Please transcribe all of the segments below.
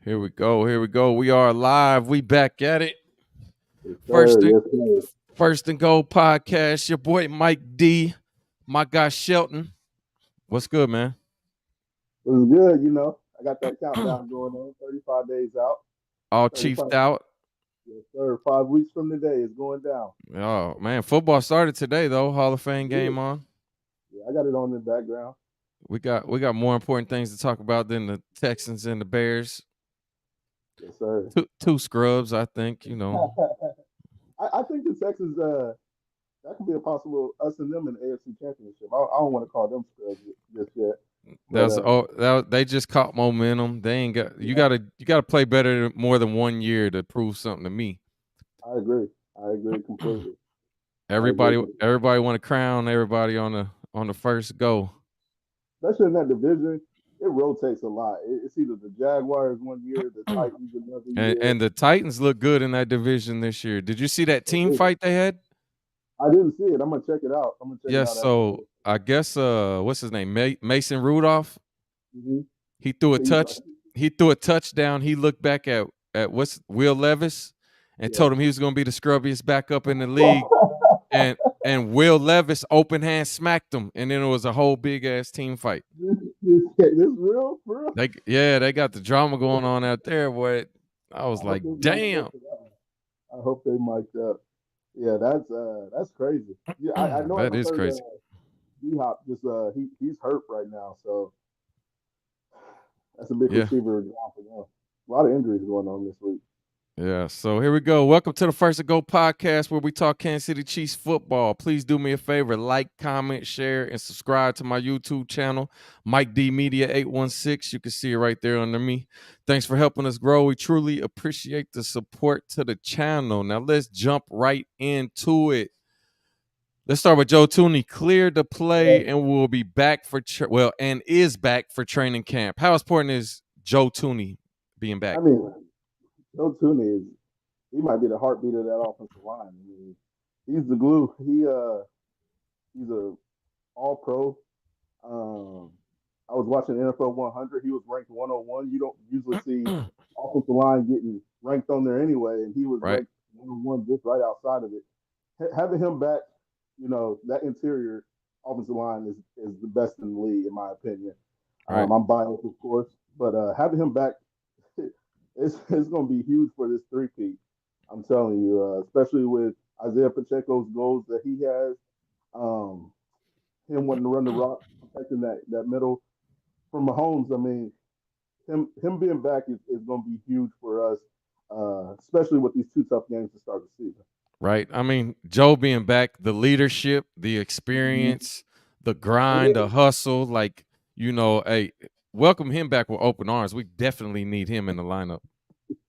Here we go. Here we go. We are live. We back at it. Yes, First sir. and Yes, sir. first and goal podcast. Your boy Mike D. My guy Shelton. What's good, man? It was good, I got that countdown going on. 35 days out. All 35. chiefed out. Yes, sir. 5 weeks from today is going down. Oh man, football started today though. Hall of Fame Yeah, game on. yeah, I got it on in the background. We got more important things to talk about than the Texans and the Bears. Yes, sir. Two scrubs, I think. I think the Texans, that could be a possible us and them in the AFC Championship. I don't want to call them scrubs just yet, but They just caught momentum. They ain't got you yeah, gotta play better more than 1 year to prove something to me. I agree. I agree completely. I agree completely. Everybody want to crown everybody on the first go. Especially in that division, it rotates a lot. It's either the Jaguars one year, the Titans another year. And the Titans look good in that division this year. Did you see that They team do. fight they had? I didn't see it. I'm gonna check it out. I'm gonna check it Yes, out after so this. I guess what's his name? Mason Rudolph. Mm-hmm. He threw a He's like, touchdown. He looked back at what's Will Levis and yeah. told him he was going to be the scrubbiest backup in the league. And Will Levis open hand smacked him, and then it was a whole big ass team fight. this real, for real. They got the drama going on out there, boy. I was I hope like, they mic'd up damn. for that one. I hope they mic'd up. Yeah, that's crazy. Yeah, I know. I That just is heard crazy. D Hop just he's hurt right now, so that's a big Yeah. receiver down for them. A lot of injuries going on this week. Yeah, so here we go. Welcome to the First to Go podcast where we talk Kansas City Chiefs football. Please do me a favor, like, comment, share, and subscribe to my YouTube channel, Mike D Media 816. You can see it right there under me. Thanks for helping us grow. We truly appreciate the support to the channel. Now let's jump right into it. Let's start with Joe Tooney. Cleared to play and will be back for and is back for training camp. How important is Joe Tooney being I back? mean, Joe Tooney is he might be the heartbeat of that offensive line. I mean, he's the glue. He's a all pro. Um, I was watching NFL 100. He was ranked 101. You don't usually see offensive line getting ranked on there anyway, and he was Right. ranked 101 just right outside of it. Having him back, that interior offensive line is the best in the league in my opinion. Right. I'm biased, of course, but having him back, it's going to be huge for this three-peat. I'm telling you, especially with Isaiah Pacheco's goals that he has. Um, him wanting to run the rock, protecting that middle. For Mahomes, I mean, him being back is going to be huge for us, especially with these two tough games to start the season. Right. I mean, Joe being back, the leadership, the Mm-hmm. experience, the grind, the hustle, hey, welcome him back with open arms. We definitely need him in the lineup.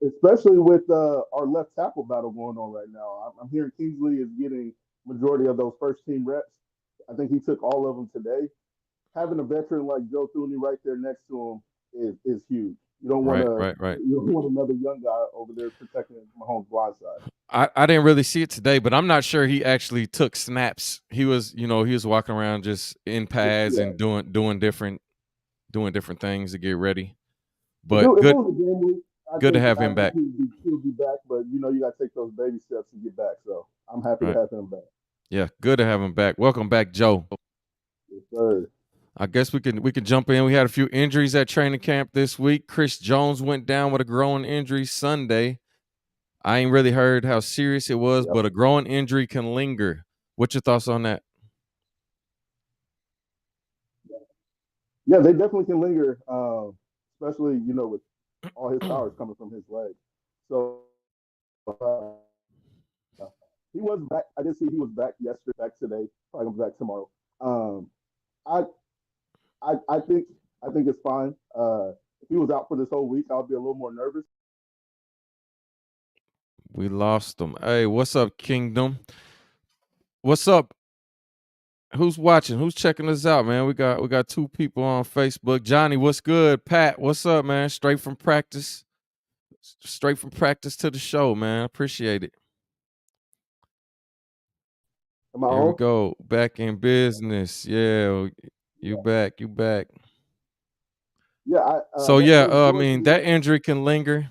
Especially with our left tackle battle going on right now. I'm hearing Kingsley is getting majority of those first team reps. I think he took all of them today. Having a veteran like Joe Thuney right there next to him is huge. You don't want Right, to right, right. you don't want another young guy over there protecting Mahomes' blind side. I didn't really see it today, but I'm not sure he actually took snaps. He was walking around just in pads Yeah, and doing different things to get ready. if But it was a game week, good to have him back. he'll be back. But you got to take those baby steps to get back. So I'm happy to Right. have him back. Yeah, good to have him back. Welcome back, Joe. Yes, sir. I guess we can jump in. We had a few injuries at training camp this week. Chris Jones went down with a growing injury Sunday. I ain't really heard how serious it was, Yep. but a growing injury can linger. What's your thoughts on that? Yeah, they definitely can linger, especially with all his powers coming from his leg. So he was back. I did see he was back yesterday, back today. Probably gonna be back tomorrow. Um, I, I think it's fine. If he was out for this whole week, I'll be a little more nervous. We lost them. Hey, what's up, Kingdom? What's up? Who's watching? Who's checking us out, man? We got two people on Facebook. Johnny, what's good? Pat, what's up, man? Straight from practice to the show, man. Appreciate it. Am I Here we on? go. Back in business. Yeah, you back. You back. Yeah, So that yeah, first I mean Georgia that game, injury can linger.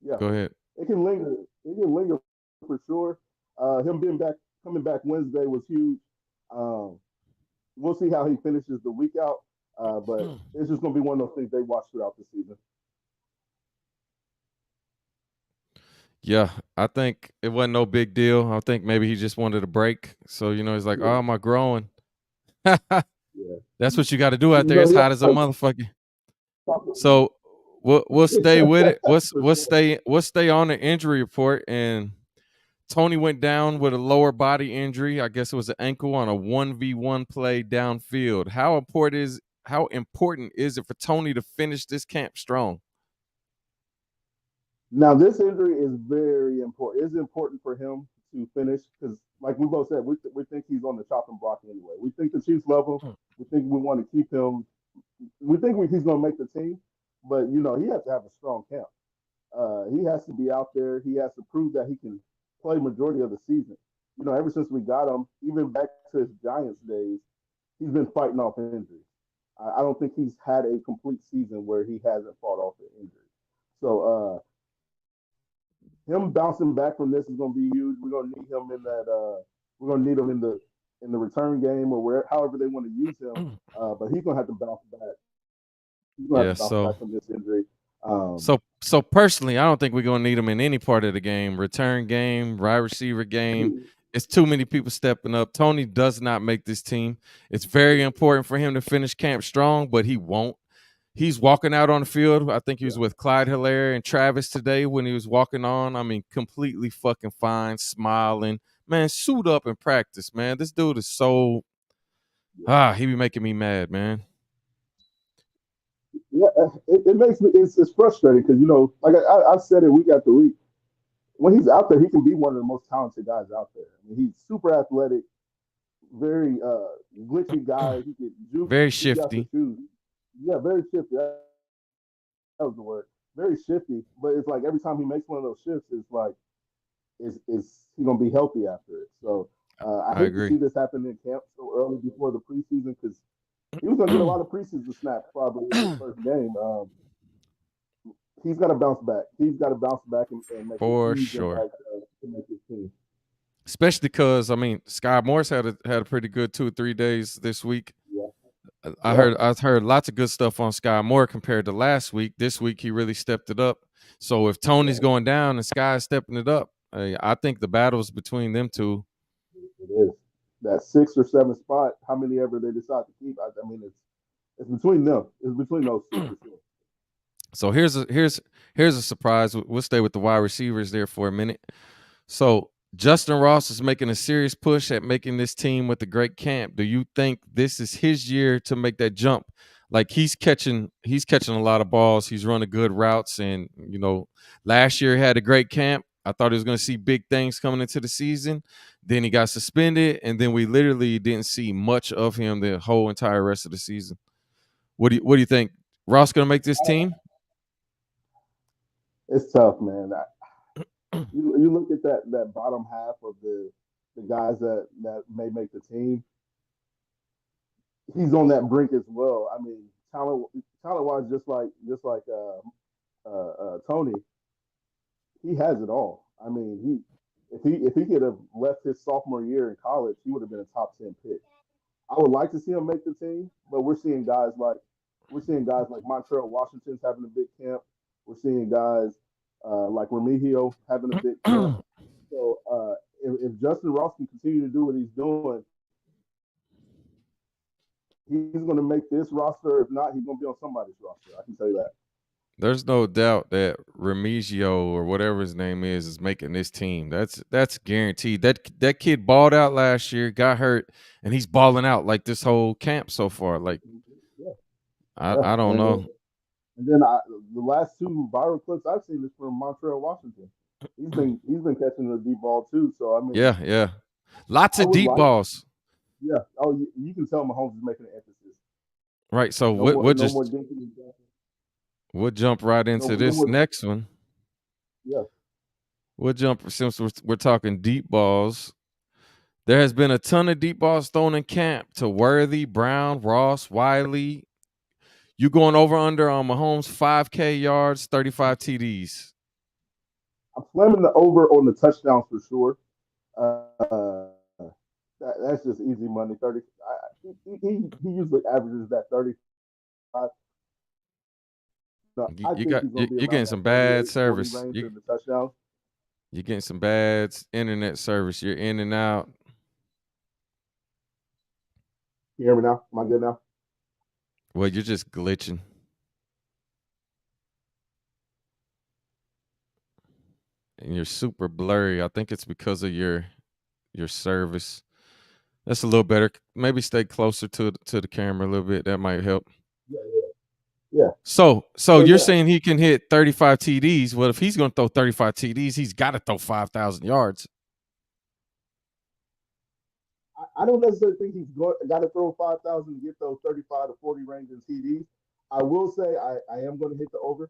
yeah, Go ahead. it can linger. It can linger for sure. Him being back, coming back Wednesday was huge. Um, we'll see how he finishes the week out. But it's just going to be one of those things they watch throughout the season. Yeah, I think it wasn't no big deal. I think maybe he just wanted a break. So he's like, Yeah, "Oh, am I growing?" yeah. That's what you got to do out You there. know, It's he hot has as a to motherfucker. talk So we'll stay with it. for sure. We'll stay on the injury report. And Tony went down with a lower body injury. I guess it was an ankle on a 1v1 play downfield. How important is it for Tony to finish this camp strong? Now, this injury is very important. It's important for him to finish because, like we both said, we think he's on the chopping block anyway. We think the Chiefs love him. We think we want to keep him. We think he's going to make the team, but he has to have a strong camp. He has to be out there. He has to prove that he can play majority of the season. Ever since we got him, even back to his Giants days, he's been fighting off injuries. I don't think he's had a complete season where he hasn't fought off an injury. So him bouncing back from this is going to be huge. We're going to need him in that. We're going to need him in the return game or where however they want to use him. But he's going to have to bounce back. He's going to Yeah, have to bounce back from this injury. so personally, I don't think we're gonna need him in any part of the game. Return game, wide receiver game. It's too many people stepping up. Tony does not make this team. It's very important for him to finish camp strong, but he won't. He's walking out on the field. I think he was Yeah, with Clyde Hilaire and Travis today when he was walking on. I mean, completely fucking fine, smiling. Man, suit up and practice, man. This dude is so he be making me mad, man. yeah. It makes me. It's frustrating because like I've said it week after week. When he's out there, he can be one of the most talented guys out there. I mean, he's super athletic, very glitchy guy. He can juke. Very He got the shifty. shoes. Yeah, very shifty. That was the word. Very shifty. But it's like every time he makes one of those shifts, it's like is he gonna be healthy after it? So I I hate to see agree. this happen in camp so early before the preseason because he was gonna get a lot of preseason snaps probably in this first game. He's got to bounce back. He's got to bounce back and make a For huge sure. impact to make his team. Especially because I mean, Sky Morris had a pretty good 2 or 3 days this week. Yeah, I yeah, heard I've heard lots of good stuff on Sky Moore compared to last week. This week he really stepped it up. So if Tony's yeah. going down and Sky's stepping it up, I think the battle's between them two. It is that 6 or 7 spot. How many ever they decide to keep? I mean, it's between them. It's between those two for sure. So here's a surprise. We'll stay with the wide receivers there for a minute. So Justin Ross is making a serious push at making this team with the great camp. Do you think this is his year to make that jump? Like he's catching a lot of balls. He's running good routes, and last year he had a great camp. I thought he was going to see big things coming into the season. Then he got suspended, and then we literally didn't see much of him the whole entire rest of the season. What do you think? Ross going to make this team? It's tough, man. You look at that bottom half of the guys that may make the team. He's on that brink as well. I mean, talent wise, just like Tony, he has it all. I mean, if he could have left his sophomore year in college, he would have been a top 10 pick. I would like to see him make the team, but we're seeing guys like Montreal Washington's having a big camp. We're seeing guys like Remigio having a big camp. So if Justin Ross can continue to do what he's doing, he's going to make this roster. If not, he's going to be on somebody's roster. I can tell you that. There's no doubt that Remigio or whatever his name is making this team. That's guaranteed. That kid balled out last year, got hurt, and he's balling out like this whole camp so far. Like Yeah, yeah. I don't know. And then the last two viral clips I've seen is from Montreal Washington. He's been catching the deep ball too. So I mean, Yeah, yeah. Lots I of would deep like, balls. yeah. Oh, you can tell Mahomes is making an emphasis. Right. So No what more, we'll no more just dinking. we'll jump right into No this more. next one. Yeah, We'll jump since we're talking deep balls. There has been a ton of deep balls thrown in camp to Worthy, Brown, Ross, Wiley. You going over under on Mahomes 5K yards, 35 TDs. I'm slamming the over on the touchdowns for sure. That's just easy money. 30. He usually averages that 35. I think he's going to be You're around getting that some 38, bad 40 service. range in the touchdowns. You're getting some bad internet service. You're in and out. You hear me now? Am I good now? Well, you're just glitching and you're super blurry. I think it's because of your service. That's a little better. Maybe stay closer to the camera a little bit. That might help. Yeah, yeah, So yeah, you're yeah. saying he can hit 35 TDs? Well, if he's going to throw 35 TDs, he's got to throw 5,000 yards. I don't necessarily think he's got to throw 5,000 to get those 35 to 40 range in TDs. I will say I am going to hit the over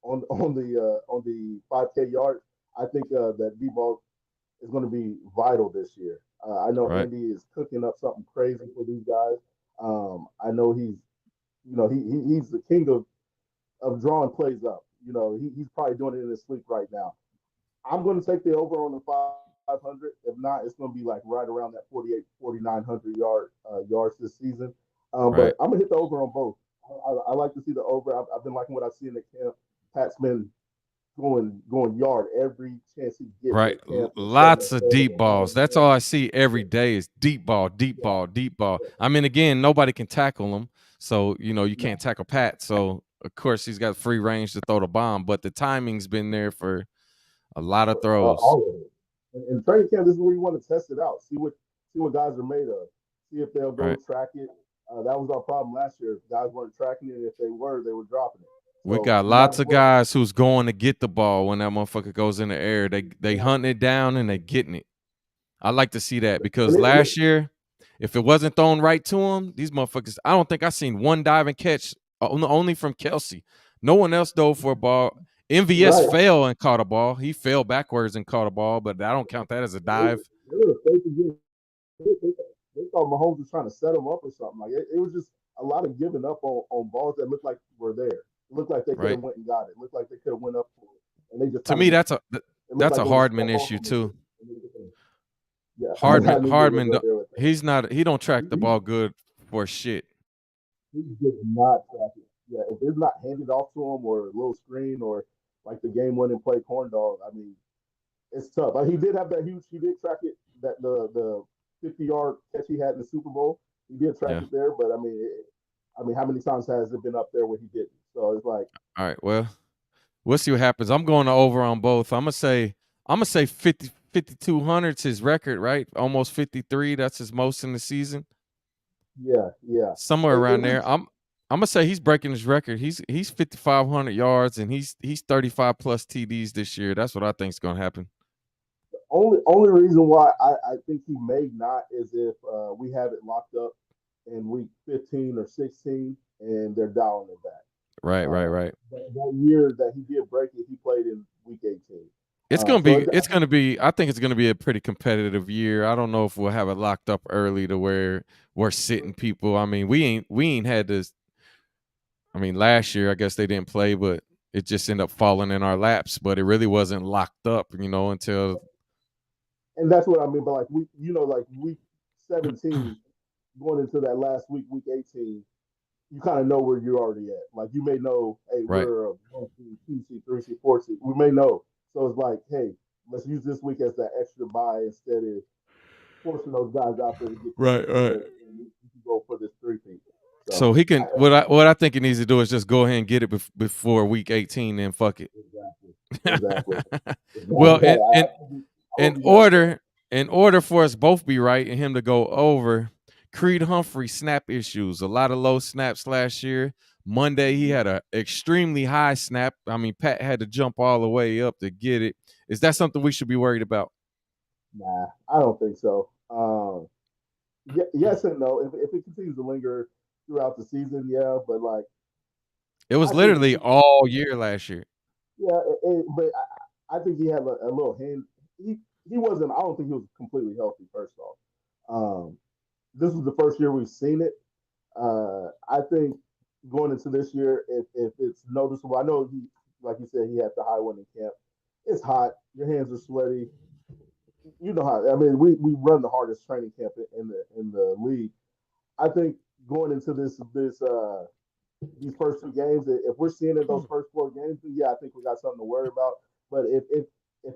on the 5K yards. I think that D-ball is going to be vital this year. I know Right, Andy is cooking up something crazy for these guys. I know he's the king of drawing plays up. He's probably doing it in his sleep right now. I'm going to take the over on the 500. If not, it's going to be like right around that 48, 4,900 yards this season. But right. I'm going to hit the over on both. I like to see the over. I've been liking what I see in the camp. Pat's been going yard every chance he gets Right. at camp and setting Lots up of plays deep and balls. following That's him. all I see every Yeah, day is deep ball, deep yeah, ball, deep ball. yeah. I mean, again, nobody can tackle him. So, you No, can't tackle Pat. So, of course, he's got free range to throw the bomb, but the timing's been there for a lot of throws. all of it. And training camp, this is where you want to test it out. See what guys are made of. See if they'll go Right. track it. That was our problem last year. Guys weren't tracking it. If they were dropping it. We So got we might lots as of well. guys who's going to get the ball when that motherfucker goes in the air. They Exactly. hunting it down and they getting it. I like to see that And because it, and it, last year, if it wasn't thrown right to him, these motherfuckers, I don't think I seen one diving catch only from Kelsey. No one else dove for a ball. MVS right. fell and caught a ball. He fell backwards and caught a ball, but I don't count that as a dive. They were afraid to get they thought Mahomes was trying to set them up or something. Like it was just a lot of giving up on balls that looked like were there. It looked like they could Right. have went and got it. It looked like they could have went up for it, and they just To kind of me, just. It looked that's like a it was a Hardman step off issue of it. too. Yeah, I Hardman knew you were Hardman gonna go there with that. he don't track the He, ball good for shit. he did not track it. Yeah, if it's not handed off to him or a little screen or like the game winning play corn dog, I mean, it's tough. Like he did have that huge. He did track it. That the 50-yard catch he had in the Super Bowl. He did track Yeah. it there, but I mean, how many times has it been up there where he didn't? So it's like, All right. Well, we'll see what happens. I'm going to over on both. I'm gonna say 50 5200's his record, right? Almost 53. That's his most in the season. yeah, yeah. Somewhere It around was there. I'm gonna say he's breaking his record. He's 5500 yards and he's 35 plus TDs this year. That's what I think is gonna happen. only reason why I think he may not is if we have it locked up in week 15 or 16 and they're dialing it back. Right, right, Um, right. that year that he did break it, he played in week 18. It's gonna So be it's gonna be I think it's gonna be a pretty competitive year. I don't know if we'll have it locked up early to where we're sitting people. I mean, we ain't had this. I mean, last year I guess they didn't play, but it just ended up falling in our laps. But it really wasn't locked up, until and that's what I mean. But like like week 17 going into that last week, week 18, you kind of know where you're already at. Like you may know, hey, right, we're a 1 seed, 2 seed, 3 seed, 4 seed. We may know. So it's like, hey, let's use this week as that extra buy instead of forcing those guys out there to get this right, win right. and we can go for this 3 peat. So So he I, can what I think he needs to do is just go ahead and get it before week 18 and fuck it. exactly, exactly, Well, exactly. I in hope he does that. order in order for us both be right and him to go over, Creed Humphrey snap issues. A lot of low snaps last year. Monday he had a extremely high snap. I mean, Pat had to jump all the way up to get it. Is that something we should be worried about? Nah, I don't think so. Yes and no. If it continues to linger throughout the season, yeah. But like, It was I think literally all year last year. yeah. But I think he had a little hand. he wasn't. I don't think he was completely healthy. First off, um, this was the first year we've seen it. I think going into this year, if it's noticeable, I know he, like you said, he had the high one in camp. It's hot. Your hands are sweaty. You know how. I mean, we run the hardest training camp in the league. I think going into this these first two games, if we're seeing in those first four games, then yeah, I think we got something to worry about. But if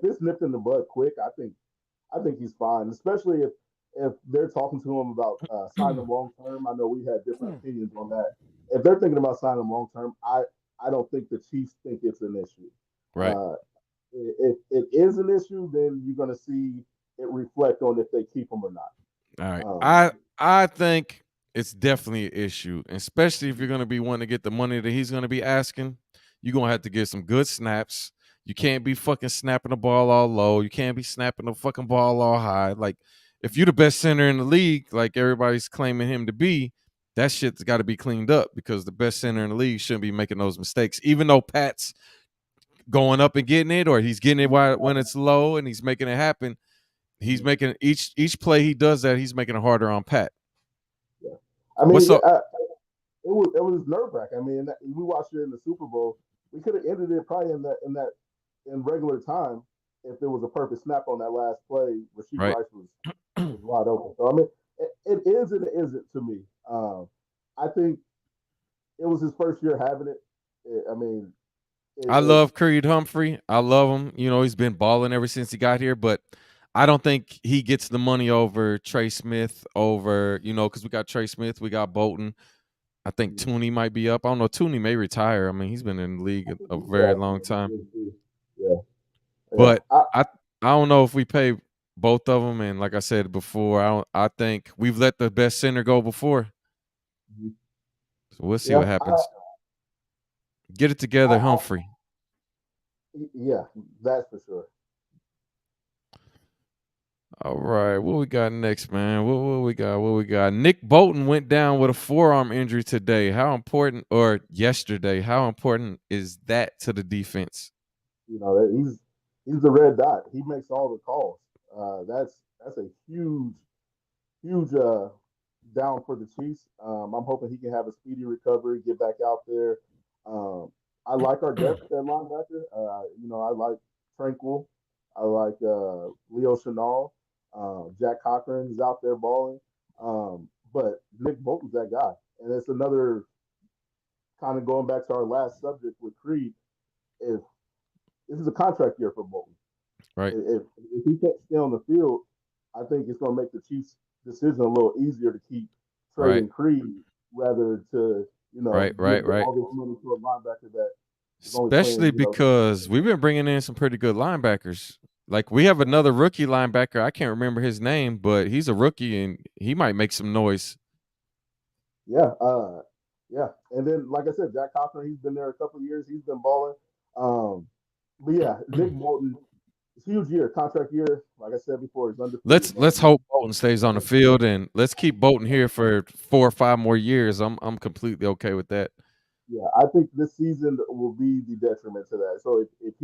it's nipped in the bud quick, I think he's fine, especially if they're talking to him about signing him long term. I know we had different opinions on that. If they're thinking about signing him long term, I don't think the Chiefs think it's an issue. Right. Uh, if it is an issue, then you're going to see it reflect on if they keep him or not. All right. Um, I think it's definitely an issue, especially if you're going to be wanting to get the money that he's going to be asking. You're going to have to get some good snaps. You can't be fucking snapping the ball all low. You can't be snapping the fucking ball all high. Like, if you're the best center in the league, like everybody's claiming him to be, that shit's got to be cleaned up because the best center in the league shouldn't be making those mistakes. Even though Pat's going up and getting it, or he's getting it when it's low and he's making it happen, he's making each play he does that he's making it harder on Pat. yeah. I What's mean, up? it was nerve wracking. I mean, we watched it in the Super Bowl. We could have ended it probably in regular time if there was a perfect snap on that last play. Rasheed Right. Rice was wide open. So I mean, it is and it isn't to me. I think it was his first year having it. I mean, I if love Creed Humphrey. I love him. You know, he's been balling ever since he got here, but I don't think he gets the money over Trey Smith over, because we got Trey Smith, we got Bolton. I think Tooney might be up. I don't know. Tooney may retire. I mean, he's been in the league a very long time. yeah, yeah. But I don't know if we pay both of them. And like I said before, I think we've let the best center go before. So we'll see Yeah, what happens. Get it together, I, Humphrey. yeah, that's for sure. All right, what we got next, man? What we got? What we got? Nick Bolton went down with a forearm injury today. How important, or yesterday? How important is that to the defense? You know, he's the red dot. He makes all the calls. That's a huge down for the Chiefs. I'm hoping he can have a speedy recovery, get back out there. Um, I like our depth at linebacker. I like Tranquil. I like Leo Chenal. Jack Cochran is out there balling. But Nick Bolton's that guy. And it's another kind of going back to our last subject with Creed. If this is a contract year for Bolton, Right, if he can't stay on the field, I think it's going to make the Chiefs' decision a little easier to keep right, trading Creed rather to right, give right. all this money to a linebacker that is only Especially playing because we've been bringing in some pretty good linebackers. Like we have another rookie linebacker. I can't remember his name, but he's a rookie and he might make some noise. yeah, yeah. And then like I said, Jack Cochran, he's been there a couple of years. He's been balling. Um, but yeah, Nick Bolton, it's a huge year, contract year. Like I said before, he's undefeated, Let's man. hope Bolton stays on the field and let's keep Bolton here for 4 or 5 more years. I'm completely okay with that. Yeah, I think this season will be the detriment to that. So if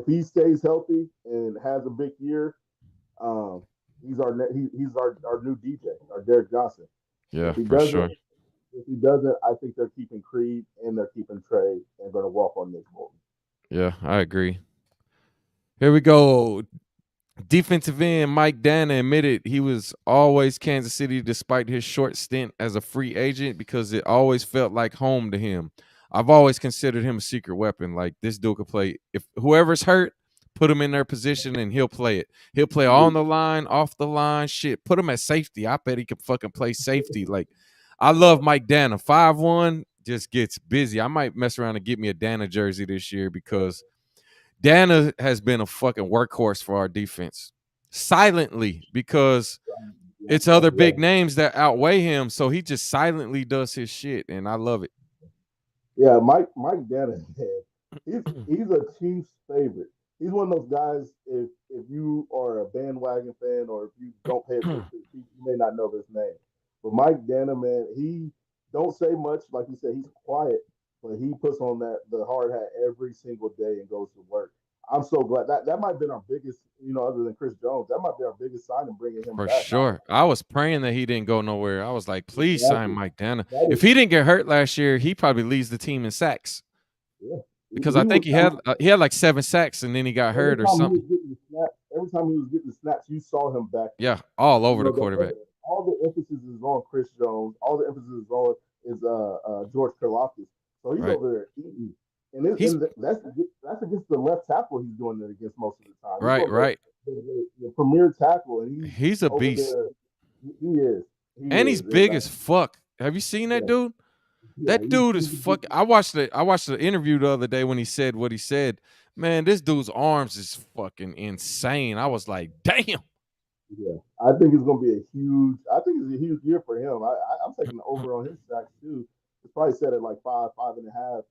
he stays healthy and has a big year, um, he's our new DJ, our Derek Johnson. Yeah, If he for doesn't, sure. if he doesn't, I think they're keeping Creed and they're keeping Trey and going to walk on Nick Bolton. Yeah, I agree. Here we go. Defensive end Mike Dana admitted he was always Kansas City despite his short stint as a free agent because it always felt like home to him. I've always considered him a secret weapon. Like this dude could play if whoever's hurt, put him in their position and he'll play it. He'll play on the line, off the line, shit. Put him at safety. I bet he could fucking play safety. Like I love Mike Dana. 5'1", just gets busy. I might mess around and get me a Dana jersey this year because Dana has been a fucking workhorse for our defense silently because it's other Yeah, big names that outweigh him. So he just silently does his shit, and I love it. yeah. Mike Gannon, man, he's a Chiefs favorite. He's one of those guys. If you are a bandwagon fan or if you don't pay attention to the Chiefs, you may not know this name. But Mike Dana, man, he don't say much. Like you said, he's quiet, but he puts on the hard hat every single day and goes to work. I'm so glad that might have been our biggest, other than Chris Jones, that might be our biggest sign in bringing him For back. sure. I was praying that he didn't go nowhere. I was like, please sign Exactly. Mike Dana. That If is, he didn't get hurt last year, he probably leads the team in sacks yeah. because I He think was. he had like 7 sacks and then he got Every hurt or time he was something. getting the snaps, you saw him back there. Yeah, all over the quarterback. All the emphasis is on Chris Jones. All the emphasis is on is George Karlaftis. So he's Right. over there eating, He's that's against the left tackle. He's doing it against most of the time. He's right, on the right. the premier tackle, and he's He's a over beast. there. He is. He And he's is. And big as fuck. Have you seen that yeah, dude? yeah. That dude is fuck. I watched the interview the other day when he said what he said. Man, this dude's arms is fucking insane. I was like, damn. Yeah, I think it's gonna be a huge. I think it's a huge year for him. I'm taking the over on his sacks too. It's probably set at like 5.5.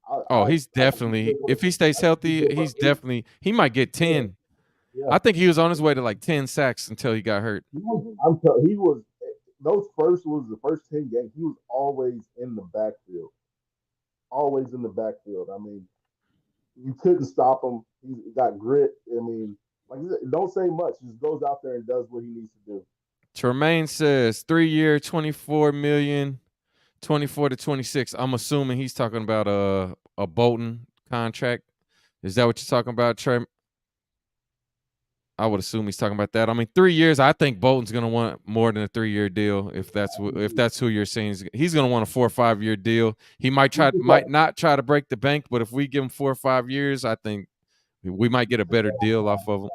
Oh, he's I think he's definitely good for. if he stays I think he's healthy, good for he's 8. definitely he might get Yeah, 10. yeah. I think he was on his way to like 10 sacks until he got hurt. He was those first was the first 10 games. He was always in the backfield, always in the backfield. I mean, you couldn't stop him. He got grit. I mean, like you said, don't say much. Just goes out there and does what he needs to do. Tremaine says 3 year, 24 million, 24 to 26. I'm assuming he's talking about a Bolton contract. Is that what you're talking about, Trey? I would assume he's talking about that. I mean, 3 years. I think Bolton's going to want more than a 3 year deal. If that's who you're saying, he's going to want a 4 or 5 year deal. He might not try to break the bank, but if we give him 4 or 5 years, I think we might get a better deal off of him.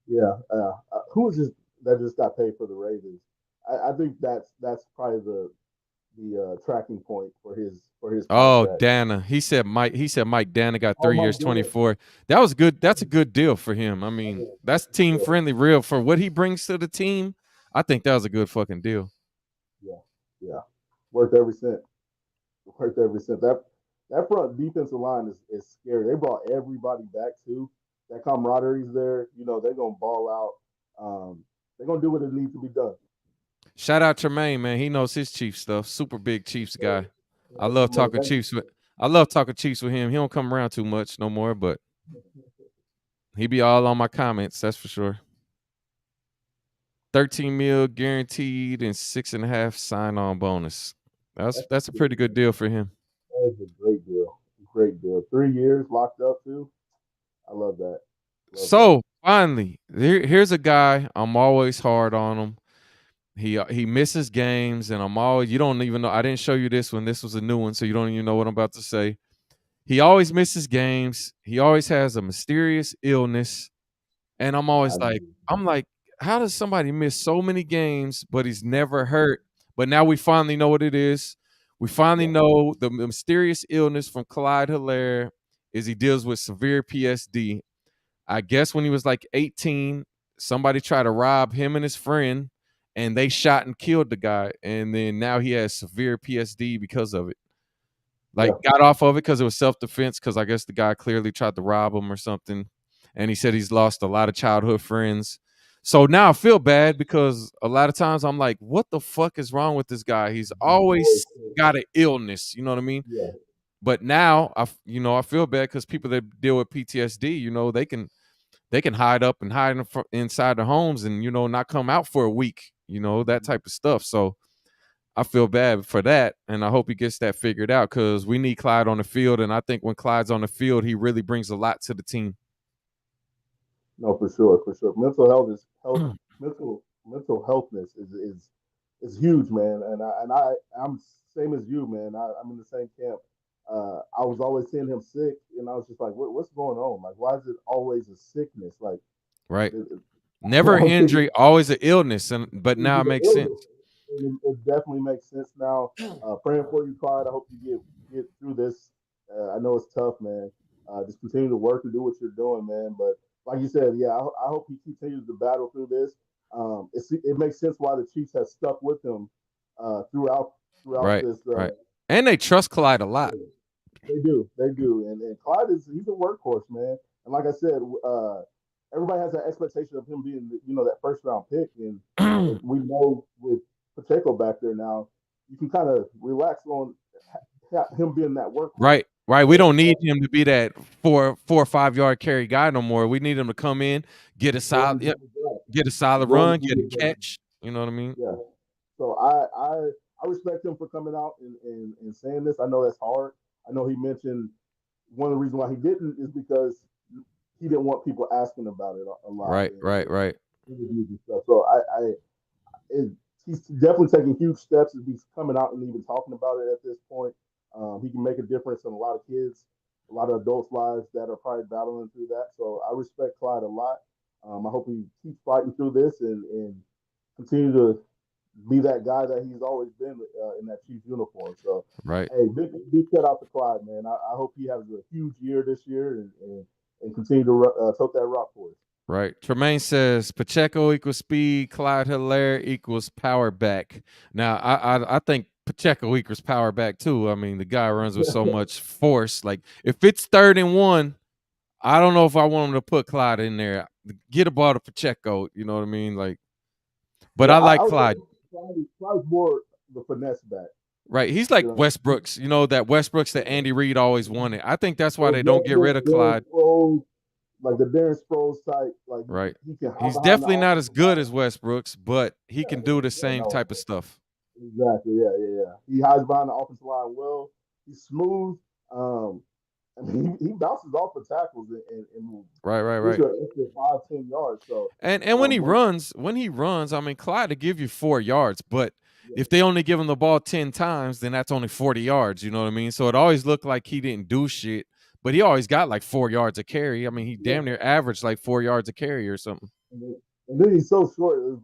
Yeah. Who was just that just got paid for the Ravens? I think that's probably the tracking point for his Oh, contract. Dana. He said Mike Dana got Oh 3 my years, goodness. 24. That was good. That's a good deal for him. I mean, that's team Yeah, friendly, real for what he brings to the team. I think that was a good fucking deal. yeah, yeah. Worth every cent. Worth every cent. That front defensive line is scary. They brought everybody back too. That camaraderie's there. They're gonna ball out. They're gonna do what it needs to be done. Shout out Tremaine, man. He knows his Chiefs stuff. Super big Chiefs guy. I Yeah, love man, talking Chiefs with I love talking Chiefs with him. He don't come around too much no more, but he be all on my comments, that's for sure. 13 mil guaranteed and 6.5 sign on bonus. That's a pretty good deal for him. that is a great deal. Great deal. 3 years locked up too. I love that. Love that. So finally, here's a guy. I'm always hard on him. He misses games, and I'm always you don't even know. I didn't show you this one. This was a new one, so you don't even know what I'm about to say. He always misses games. He always has a mysterious illness, and I mean, I'm like, how does somebody miss so many games, but he's never hurt? But now we finally know what it is. We finally yeah, know the mysterious illness from Clyde Hilaire is he deals with severe PSD. I guess when he was like 18, somebody tried to rob him and his friend, and they shot and killed the guy. And then now he has severe PSD because of it. yeah. Like got off of it because it was self defense. Because I guess the guy clearly tried to rob him or something. And he said he's lost a lot of childhood friends. So now I feel bad because a lot of times I'm like, what the fuck is wrong with this guy? He's always got an illness. You know what I mean? Yeah, But now I feel bad because people that deal with PTSD, they can hide up and hide inside their homes and not come out for a week, that type of stuff. So I feel bad for that, and I hope he gets that figured out because we need Clyde on the field, and I think when Clyde's on the field, he really brings a lot to the team. no, for sure, for sure. Mental healthness is huge, man. I'm same as you, man. I'm in the same camp. I was always seeing him sick, and I was just like, what's going on? Like, why is it always a sickness? Like, Right? it, it, Never I an was thinking injury, always an illness, but it was now it an makes illness. sense. And it definitely makes sense now. Praying for you, Clyde. I hope you get through this. I know it's tough, man. Just continue to work and do what you're doing, man. But like you said, yeah, I hope he continues to battle through this. It makes sense why the Chiefs have stuck with him throughout Right, this. right. And they trust Clyde a lot. They do, and Clyde he's a workhorse, man. And like I said, everybody has that expectation of him being, that first round pick, and we know with Pacheco back there now, you can kind of relax on. him being that workhorse. Right, right. We So, don't need him to be that 4 or 5 yard carry guy no more. We need him to come in, get a go and solid, do yep, the job. get a solid Go run, and get a do the job. catch. You know what I mean? Yeah. So I respect him for coming out and saying this. I know that's hard. I know he mentioned one of the reasons why he didn't is because he didn't want people asking about it a lot Right, right, in right, interviews and stuff. So it, he's definitely taking huge steps as he's coming out and even talking about it at this point. He can make a difference in a lot of kids, a lot of adults' lives that are probably battling through that. So I respect Clyde a lot. I hope he keeps fighting through this and continue to be that guy that he's always been in that Chiefs uniform. So, right, hey, big shout out to Clyde, man. I hope he has a huge year this year and continue to tote that rock for us. right. Tremaine says Pacheco equals speed, Clyde Hilaire equals power back. Now, I think Pacheco equals power back too. I mean, the guy runs with so much force. Like, if it's 3rd and 1, I don't know if I want him to put Clyde in there. Get a ball to Pacheco. You know what I mean? Like, but Yeah, I I like would say Clyde. Clyde's more the finesse back. Right. He's You like know, Westbrooks, that Westbrooks that Andy Reid always wanted. I think that's why those they don't get rid of Darren Clyde. Sproles, like the Darren Sproles type, like Right. he can hide He's behind the definitely not as offensive good line. as Westbrooks, but he Yeah, can do the yeah, same no, type of stuff. exactly. Yeah. He hides behind the offensive line well. He's smooth. Um, I mean, he bounces off the tackles and Right, right, gets right. you an extra 5-10 yards. So, And when he but runs, I mean, Clyde to give you 4 yards, but yeah, if they only give him the ball 10 times, then that's only 40 yards. You know what I mean? So it always looked like he didn't do shit, but he always got like 4 yards a carry. I mean, he yeah. damn near averaged like 4 yards a carry or something. And then he's so short. It's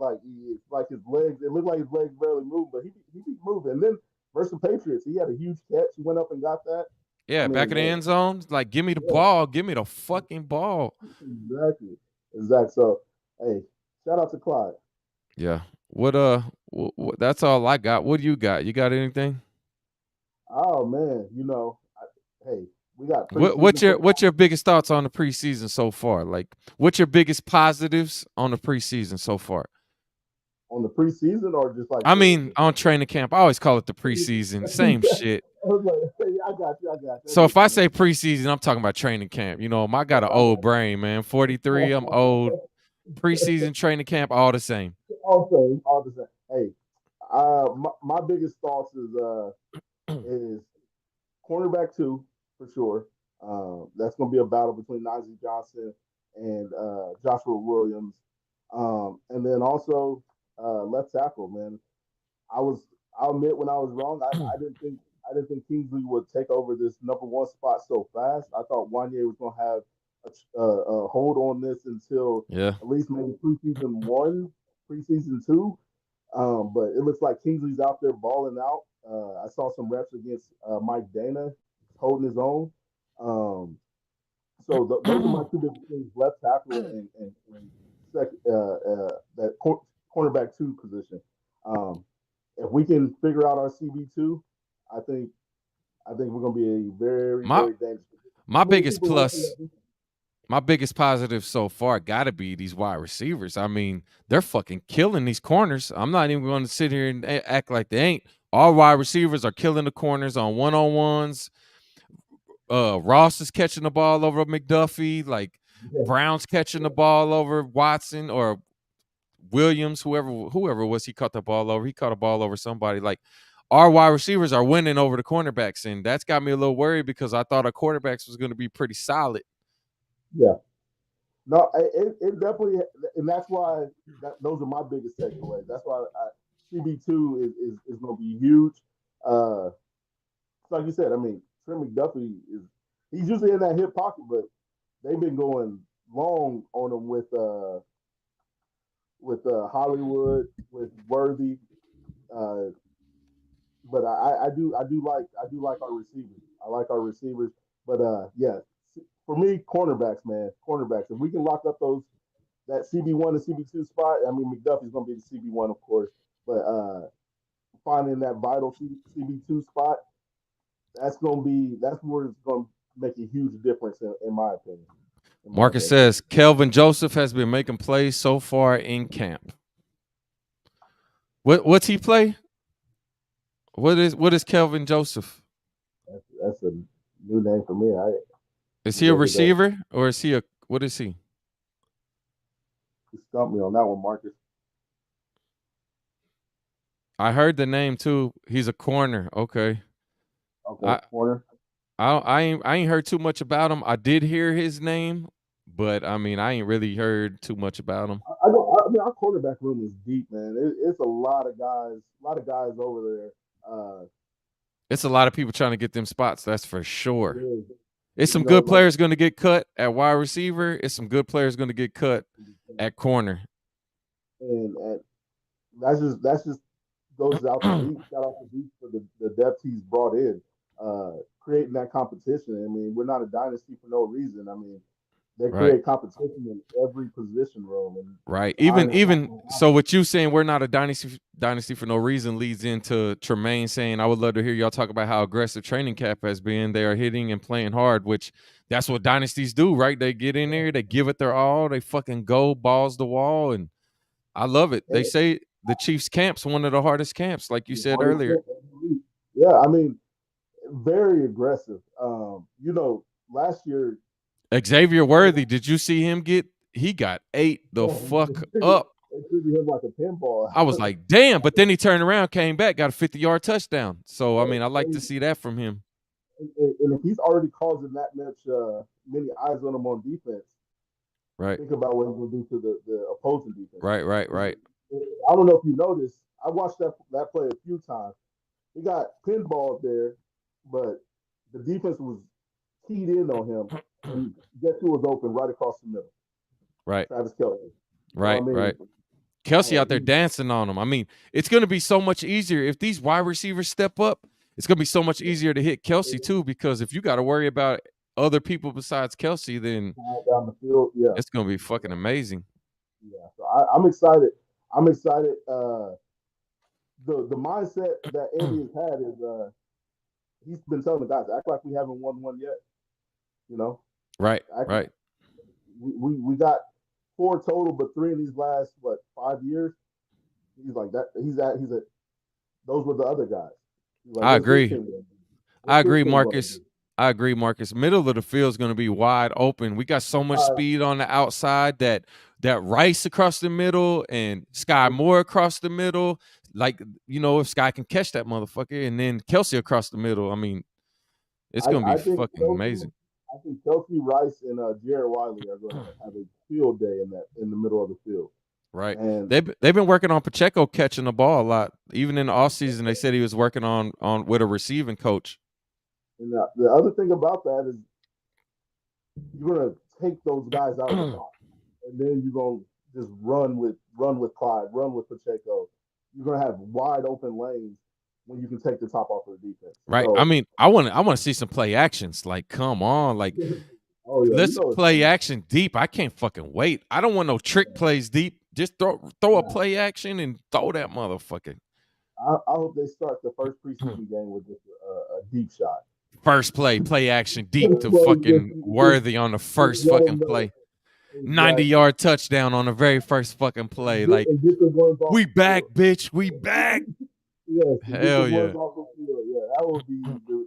like his legs. It looked like his legs barely moved, but he keep moving. And then versus the Patriots, he had a huge catch. He went up and got that. I Yeah, back mean, of the end zone, like give me the yeah, ball, give me the fucking ball. exactly. So, hey, shout out to Clyde. Yeah. That's all I got. What do you got? You got anything? Oh man, hey, we got What preseason what's your football what's your biggest thoughts on the preseason so far? Like, what's your biggest positives on the preseason so far? on the preseason, or just like I the mean, on training camp, I always call it the preseason. Same shit. I was like, hey, I got you. That So makes if I sense. say preseason, I'm talking about training camp. I got an I old got brain, man. 43, I'm old. you. Preseason, training camp, all the same. Also, all the same. Hey, my biggest thoughts is cornerback two for sure. That's going to be a battle between Najee Johnson and Joshua Williams, and then also left tackle. Man, I was. I'll admit when I was wrong. I didn't think Kingsley would take over this number one spot so fast. I thought Wanye was going to have a hold on this until Yeah. at least maybe preseason one, preseason two. But it looks like Kingsley's out there balling out. I saw some reps against Mike Dana holding his own. Um, so those are my two biggest things: left tackle and that cornerback two position. Um, if we can figure out our CB two, I think I think we're going to be a very My very dangerous. my Too many biggest people looking plus at this. my biggest positive so far got to be these wide receivers. I mean, they're fucking killing these corners. I'm not even going to sit here and act like they ain't. All wide receivers are killing the corners on one-on-ones. Ross is catching the ball over McDuffie. Like, Yeah, Brown's catching the ball over Watson or Williams, whoever it was, he caught the ball over. He caught a ball over somebody. Like, our wide receivers are winning over the cornerbacks, and that's got me a little worried because I thought our quarterbacks was going to be pretty solid. yeah. No, it definitely, and that's why those are my biggest takeaways. That's why CB2 is going to be huge. Like you said, I mean, Trent McDuffie he's usually in that hip pocket, but they've been going long on him with Hollywood, with Worthy. Uh, but I do like our receivers. I like our receivers, but yeah, for me, cornerbacks, man, cornerbacks. If we can lock up those that CB1 and CB2 spot, I mean McDuffie's gonna be the CB1, of course, but finding that vital CB2 spot, that's where it's gonna make a huge difference in my opinion. In my Marcus opinion. says Kelvin Joseph has been making plays so far in camp. What's he play? What is Kelvin Joseph? that's a new name for me. I Is he a look at that. receiver or is he a what is he? You stumped me on that one, Marcus. I heard the name too. He's a corner. Okay. Okay, I corner. I ain't heard too much about him. I did hear his name, but I mean I ain't really heard too much about him. I mean, our quarterback room is deep, man. It's a lot of guys over there. It's a lot of people trying to get them spots, that's for It sure. is, It's you some know, good like players going to get cut at wide receiver. It's some good players going to get cut at corner. and that's just goes out to Zeke. Shout out to Zeke for the depth he's brought in, creating that competition. I mean, we're not a dynasty for no reason. I mean, they Right. create competition in every position room, and Right. the Even iron is not even going to so what you saying we're not a dynasty for no reason leads into Tremaine saying I would love to hear y'all talk about how aggressive training camp has been. They are hitting and playing hard, which that's what dynasties do, right? They get in there, they give it their all, they fucking go balls the wall, and I love it. They happen. say the Chiefs camp's one of the hardest camps, like you said earlier. Yeah, I mean, very aggressive. Last year, Xavier Worthy, did you see him get he got ate the fuck up. they treated him like a pinball. I was like, damn. But then he turned around, came back, got a 50-yard touchdown. So I mean, I like to and, see that from him. and if he's already causing that much many eyes on him on defense, Right. think about what he's going to do to the opposing defense. Right, right, right. I don't know if you noticed. I watched that play a few times. He got pinballed there, but the defense was keyed in on him, and guess who was open right across the middle? Right. Travis Kelce. So I Right, mean, right. Kelce out there he, dancing on him. I mean, it's going to be so much easier if these wide receivers step up. It's going to be so much easier to hit Kelce too, because if you got to worry about other people besides Kelce, then down the field, yeah, it's going to be fucking amazing. yeah. So I'm excited. I'm excited. The mindset that Andy has had is he's been telling the guys act like we haven't won one yet. You know, Right, act, right. we got four total, but three in these last 5 years. He's like that. He's a those were the other guys. He's like, I what's this agree. team gonna do? I What's this agree, team gonna Marcus. do? I agree, Marcus. Middle of the field is going to be wide open. We got so much speed on the outside that Rice across the middle and Sky Moore across the middle. Like, if Sky can catch that motherfucker, and then Kelce across the middle. I mean, it's going to be I think fucking amazing. Kelsey Rice and Jared Wiley are going to have a field day in the middle of the field. Right. And They've been working on Pacheco catching the ball a lot. Even in the offseason, they said he was working on with a receiving coach. and the other thing about that is you're going to take those guys out of the box, and then you're going to just run with Clyde, run with Pacheco. You're going to have wide open lanes when you can take the top off of the defense. Right. I So, mean, I want to see some play actions. Like, come on, like oh yeah, let's play action deep. I can't fucking wait. I don't want no trick plays deep. Just throw a play action and throw that motherfucker. I hope they start the first preseason game with just a deep shot. First play action deep to fucking Worthy on the first fucking play. 90-yard touchdown on the very first fucking play. Like, we back, bitch. We back. Yes, hell yeah. Yeah, that would be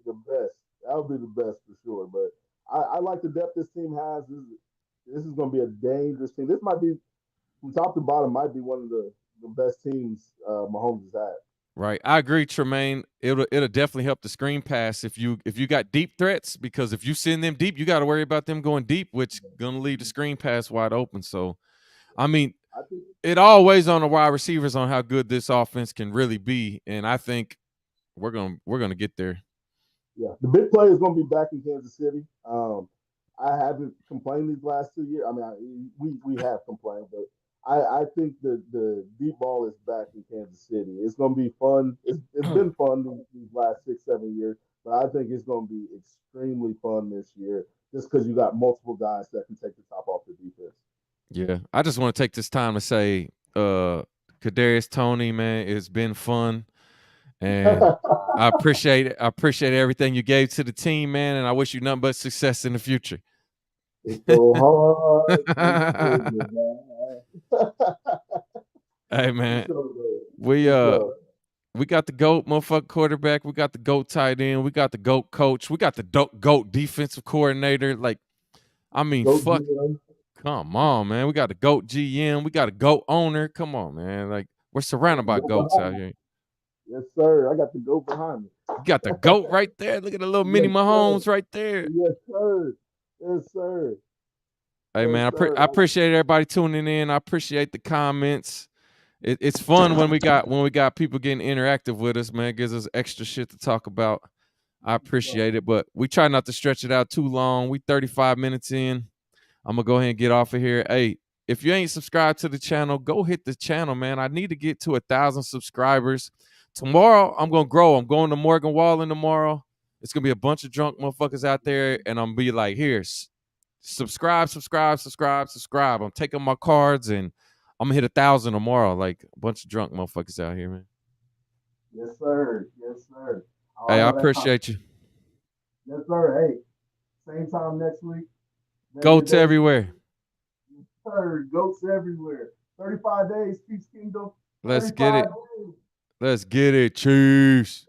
the best. That would be the best for sure. But I like the depth this team has. This is going to be a dangerous team. This might be, from top to bottom, might be one of the best teams Mahomes has had. Right, I agree, Tremaine. It'll definitely help the screen pass if you got deep threats, because if you send them deep, you got to worry about them going deep, which gonna leave the screen pass wide open. So, I mean, it always on the wide receivers on how good this offense can really be, and I think we're gonna get there. Yeah, the big play is going to be back in Kansas City. I haven't complained these last 2 years. I mean, we have complained, but I think the deep ball is back in Kansas City. It's going to be fun. It's been fun these last 6-7 years, but I think it's going to be extremely fun this year just because you got multiple guys that can take the top off the defense. Yeah, I just want to take this time to say, Kadarius Toney, man, it's been fun, and I appreciate it. I appreciate everything you gave to the team, man, and I wish you nothing but success in the future. It's so hard. Hey, man, Sure, we We got the GOAT motherfucking quarterback. We got the GOAT tight end. We got the GOAT coach. We got the GOAT defensive coordinator. Like, I mean, Go fuck. GM. Come on, man. We got the GOAT GM. We got a GOAT owner. Come on, man. Like, we're surrounded by Go GOATs out behind me. here. Yes, sir. I got the go behind me. You got the GOAT right there. Look at the little mini Yes, sir. Mahomes right there. Yes, sir. Yes, sir. Hey, Yes, man, sir. I appreciate everybody tuning in. I appreciate the comments. It's fun when we got people getting interactive with us, man. It gives us extra shit to talk about. I appreciate it, but we try not to stretch it out too long. We 35 minutes in. I'm gonna go ahead and get off of here. Hey, if you ain't subscribed to the channel, go hit the channel, man. I need to get to 1,000 subscribers. Tomorrow, I'm gonna grow. I'm going to Morgan Wallen tomorrow. It's gonna be a bunch of drunk motherfuckers out there, and I'm gonna be like, here, subscribe, subscribe, subscribe, subscribe. I'm taking my cards and I'm gonna hit 1,000 tomorrow. Like a bunch of drunk motherfuckers out here, man. Yes, sir. Yes, sir. Oh, Hey, I I know that time. appreciate you. Yes, sir. Hey, same time next week. Negative Goats days. everywhere. Yes, sir. Goats everywhere. 35 days, Peace Kingdom. Let's get 35 it. days. Let's get it. Cheese.